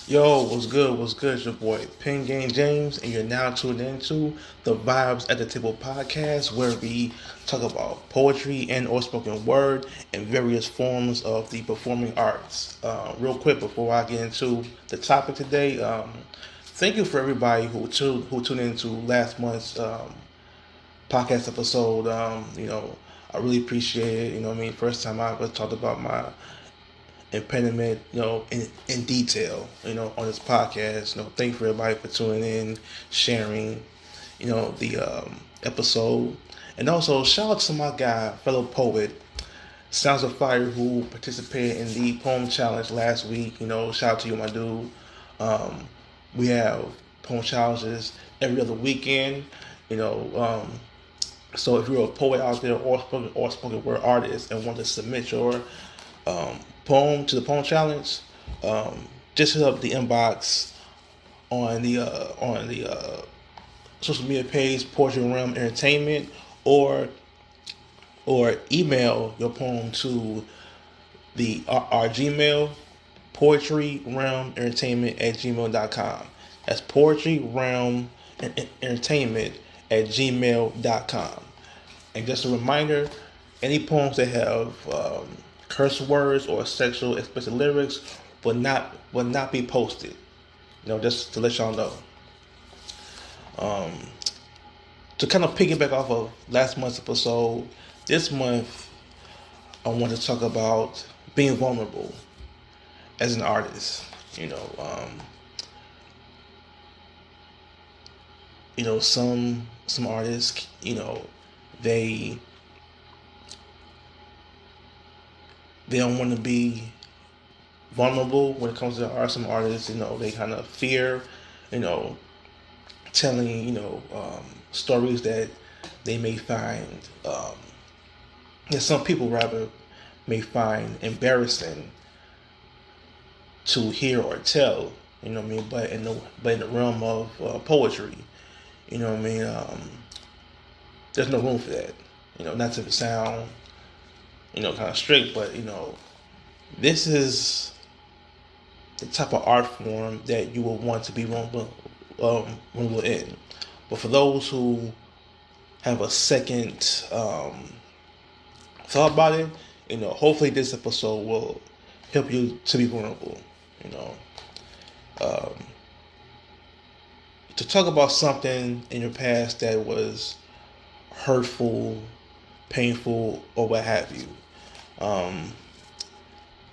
Yo, what's good? What's good? It's your boy PEN-GAME James, and you're now tuned into the Vybez at the Table podcast, where we talk about poetry and or spoken word and various forms of the performing arts. Real quick before I get into the topic today, thank you for everybody who tuned into last month's podcast episode. I really appreciate it. First time I ever talked about my impediment, in detail, on this podcast. Thank you for everybody for tuning in, sharing, the episode. And also, shout out to my guy, fellow poet, Sounds of Fire, who participated in the poem challenge last week. Shout out to you, my dude. Um, we have poem challenges every other weekend. You know, um, so if you're a poet out there or spoken word artist and want to submit your poem to the poem challenge, just hit up the inbox on the social media page Poetry Realm Entertainment, or email your poem to the our Gmail, Poetry Realm Entertainment at gmail.com. That's Poetry Realm Entertainment at gmail.com. And just a reminder, any poems that have curse words or sexual explicit lyrics will not be posted. Just to let y'all know. Um, to kind of piggyback off of last month's episode, this month I want to talk about being vulnerable as an artist. Some artists, they they don't want to be vulnerable when it comes to art. Some artists, they kind of fear, you know, telling, stories that they may find, that some people rather may find embarrassing to hear or tell. You know what I mean? But in the realm of poetry, you know what I mean. There's no room for that. Not to sound, kind of strict, but this is the type of art form that you will want to be vulnerable in. But for those who have a second thought about it, hopefully this episode will help you to be vulnerable. You know, um, to talk about something in your past that was hurtful, painful, or what have you. Um,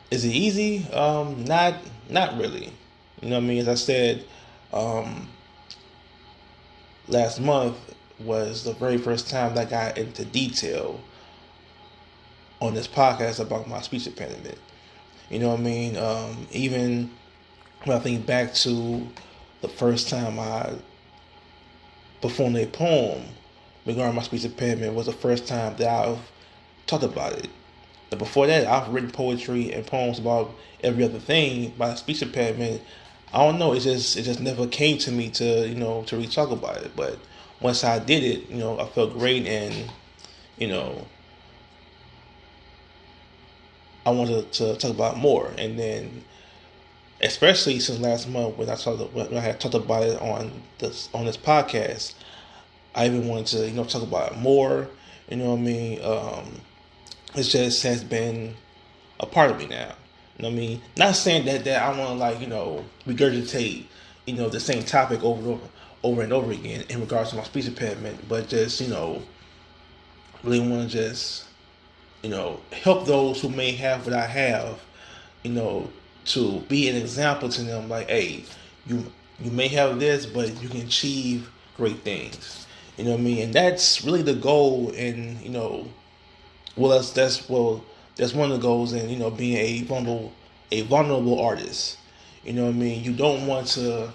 is it easy? Not really. You know what I mean? As I said, um, last month was the very first time that I got into detail on this podcast about my speech impediment. You know what I mean? Even when I think back to the first time I performed a poem regarding my speech impediment, was the first time that I've talked about it. But before that, I've written poetry and poems about every other thing. My speech impediment, I don't know. It just never came to me to really talk about it. But once I did it, I felt great, and you know I wanted to talk about it more. And then, especially since last month when I had talked about it on this podcast, I even wanted to talk about it more. You know what I mean? It just has been a part of me now. You know what I mean? Not saying that I want to regurgitate the same topic over and over again in regards to my speech impediment, but just really want to just help those who may have what I have, you know to be an example to them. Like, hey, you may have this, but you can achieve great things. You know what I mean? And that's really the goal. And that's one of the goals in being a vulnerable artist. You know what I mean? You don't want to,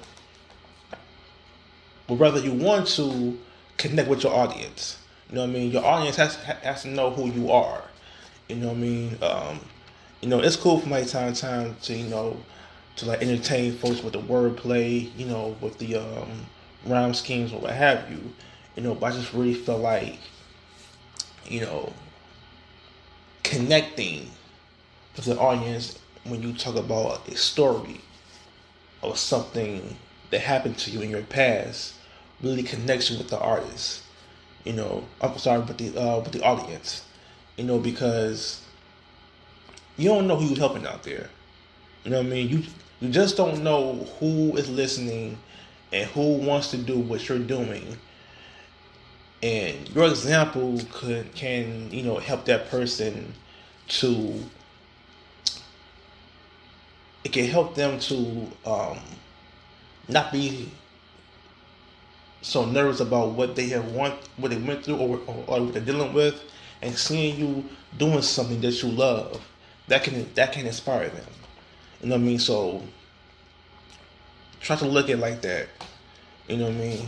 but rather you want to connect with your audience. You know what I mean? Your audience has to know who you are. You know what I mean? It's cool from time to time to like entertain folks with the wordplay, with the rhyme schemes or what have you. But I just really feel like, you know, connecting with the audience when you talk about a story, of something that happened to you in your past really connects you with the artist. I'm sorry, with the audience. Because you don't know who you're helping out there. You know what I mean? You just don't know who is listening and who wants to do what you're doing. And your example can help that person to it can help them to not be so nervous about what they what they went through, or what they're dealing with, and seeing you doing something that you love, that can inspire them. You know what I mean? So try to look at it like that. You know what I mean?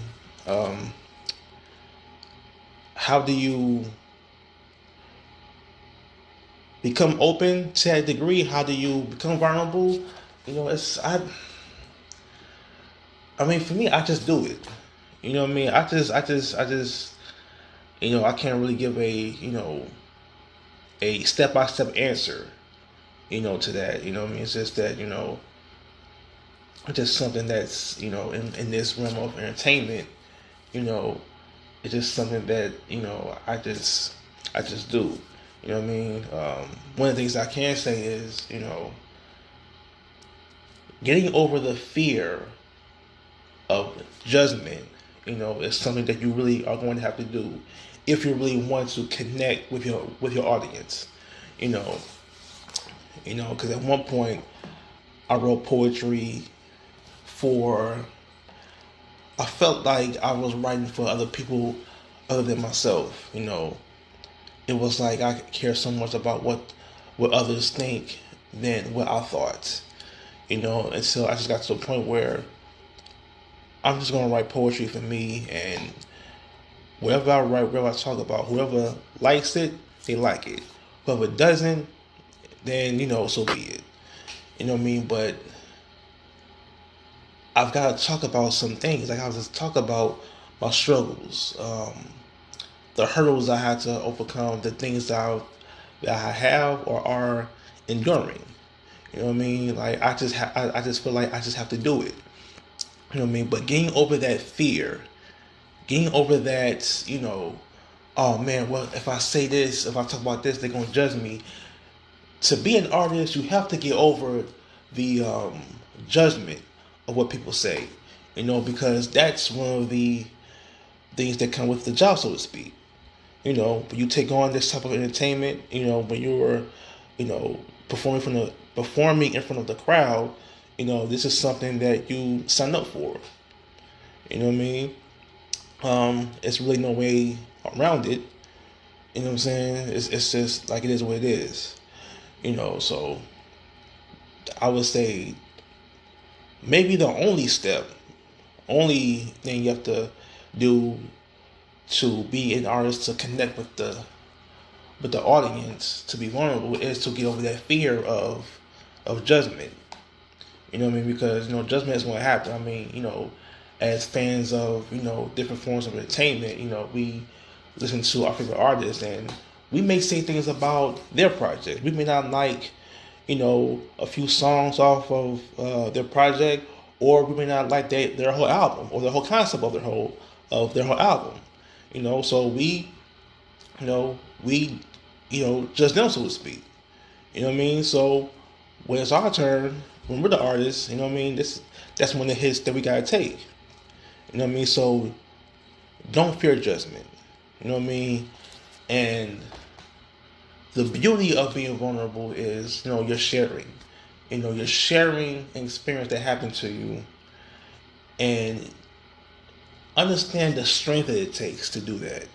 How do you become open to that degree? How do you become vulnerable? It's I mean, for me, I just do it. You know what I mean? I can't really give a step by step answer, to that. You know what I mean? It's just that, it's just something that's, in this realm of entertainment, it's just something that, I just do. You know what I mean? One of the things I can say is, getting over the fear of judgment, is something that you really are going to have to do if you really want to connect with your audience. Because at one point I wrote poetry for. I felt like I was writing for other people other than myself. It was like I care so much about what others think than what I thought. And so I just got to a point where I'm just gonna write poetry for me, and whatever I write, whatever I talk about, whoever likes it, they like it. Whoever doesn't, then so be it. You know what I mean? But I've got to talk about some things. Like, I was just talk about my struggles, the hurdles I had to overcome, the things that I have or are enduring. You know what I mean? Like, I just feel like I just have to do it. You know what I mean? But getting over that fear, getting over that, oh man, well, if I say this, if I talk about this, they're gonna judge me. To be an artist, you have to get over the judgment of what people say, because that's one of the things that come with the job, so to speak. When you take on this type of entertainment, when you're, performing in front of the crowd, this is something that you sign up for. You know what I mean? It's really no way around it. You know what I'm saying? It's just like it is what it is. So I would say maybe the only thing you have to do to be an artist, to connect with the audience, to be vulnerable, is to get over that fear of judgment. You know what I mean? Because judgment is going to happen. I mean, as fans of different forms of entertainment, we listen to our favorite artists, and we may say things about their project. We may not like a few songs off of their project, or we may not like their whole album, or the whole concept of their whole album. So we judge them, so to speak. You know what I mean? So when it's our turn, when we're the artists, you know what I mean? That's one of the hits that we gotta take. You know what I mean? So don't fear judgment. You know what I mean? And the beauty of being vulnerable is, you're sharing. You're sharing an experience that happened to you, and understand the strength that it takes to do that.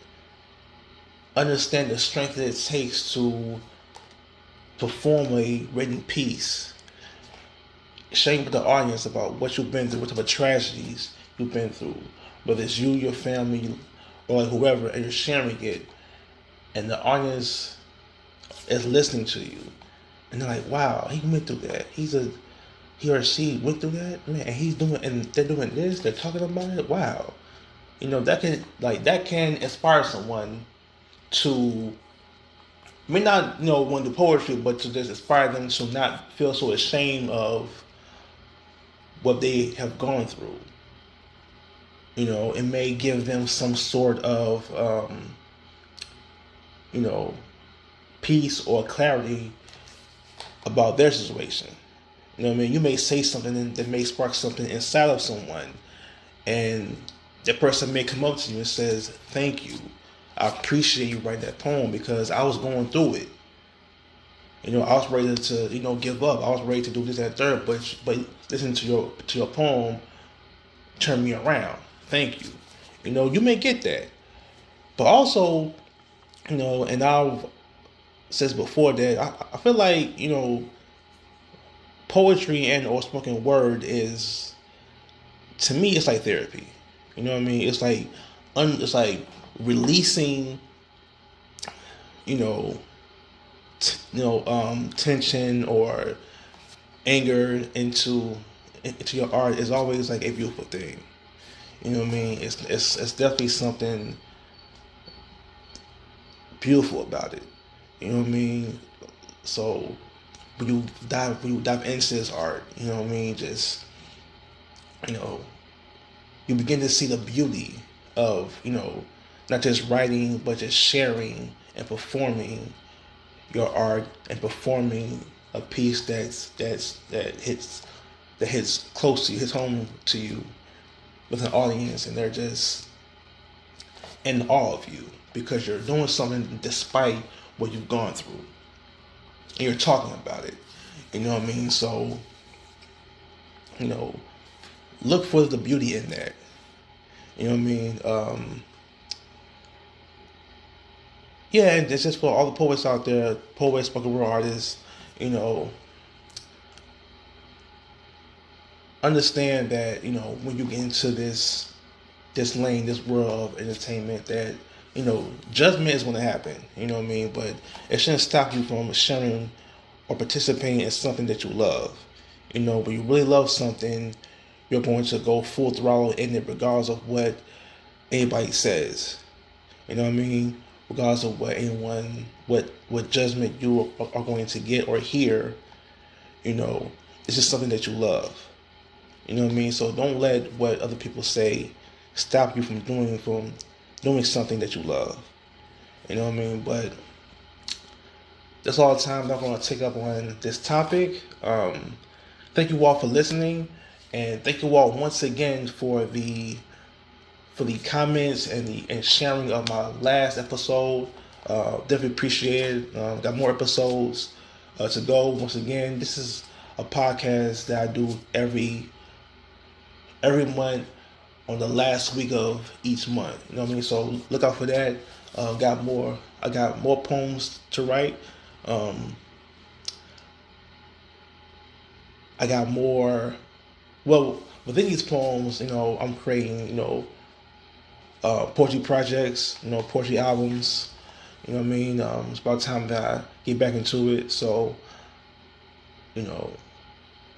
Understand the strength that it takes to perform a written piece, sharing with the audience about what you've been through, what type of tragedies you've been through, whether it's you, your family, or whoever, and you're sharing it, and the audience is listening to you, and they're like, "Wow, he went through that. He or she went through that, man, and they're doing this. They're talking about it. Wow, that can inspire someone to." May not, want to do poetry, but to just inspire them to not feel so ashamed of what they have gone through. You know, it may give them some sort of, you know, peace or clarity about their situation. You know what I mean? You may say something that may spark something inside of someone, and that person may come up to you and says, "Thank you. I appreciate you writing that poem because I was going through it. You know, I was ready to, you know, give up. I was ready to do this and that third, but listen to your poem turned me around. Thank you." You know, you may get that. But also, you know, and I've said before that I feel like, you know, poetry and or spoken word is, to me, it's like therapy. You know what I mean? It's like it's like releasing, you know, tension or anger into your art is always like a beautiful thing. You know what I mean? It's definitely something beautiful about it. You know what I mean? So when you dive into this art, you know what I mean? Just, you know, you begin to see the beauty of, you know, not just writing but just sharing and performing your art and performing a piece that hits close to you, hits home to you with an audience, and they're just in awe of you because you're doing something despite what you've gone through, and you're talking about it. You know what I mean? So, you know, look for the beauty in that. You know what I mean? Yeah, and it's just for all the poets out there, poets, spoken word artists, you know, understand that, you know, when you get into this lane, this world of entertainment, that, you know, judgment is going to happen. You know what I mean? But it shouldn't stop you from sharing or participating in something that you love. You know, when you really love something, you're going to go full throttle in it, regardless of what anybody says. You know what I mean? Regardless of what anyone, what judgment you are going to get or hear. You know, it's just something that you love. You know what I mean? So don't let what other people say stop you from doing something that you love. You know what I mean? But that's all the time I'm going to take up on this topic. Thank you all for listening, and thank you all once again for the comments and sharing of my last episode. Definitely appreciate it. Got more episodes to go. Once again, this is a podcast that I do every month on the last week of each month. You know what I mean? So look out for that. I got more poems to write. I got more. Well, within these poems, you know, I'm creating, you know, poetry projects, you know, poetry albums. You know what I mean? It's about time that I get back into it. So, you know,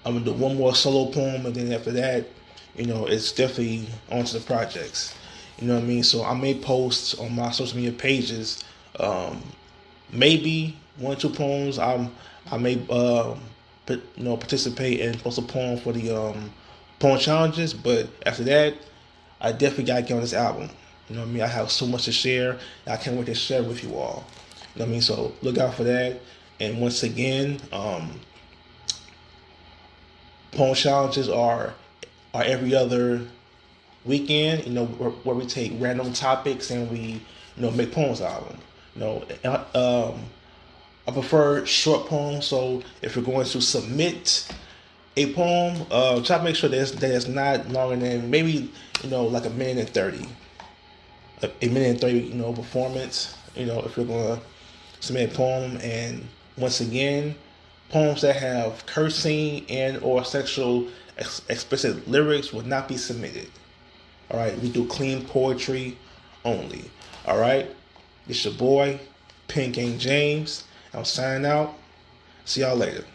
I'm gonna do one more solo poem, and then after that, you know, it's definitely onto the projects. You know what I mean? So I may post on my social media pages, maybe 1 or 2 poems. I may participate and post a poem for the poem challenges, but after that, I definitely gotta get on this album. You know what I mean? I have so much to share. I can't wait to share with you all. You know what I mean? So look out for that. And once again, poem challenges are every other weekend. You know, where we take random topics and we, you know, make poems out of them. You know, I prefer short poems. So if you're going to submit a poem, try to make sure that it's not longer than maybe, you know, like a minute and 30. A minute and 30, you know, performance. You know, if you're going to submit a poem. And once again, poems that have cursing and or sexual explicit lyrics will not be submitted. All right, we do clean poetry only. All right, it's your boy, PEN-GAME James. I'm signing out. See y'all later.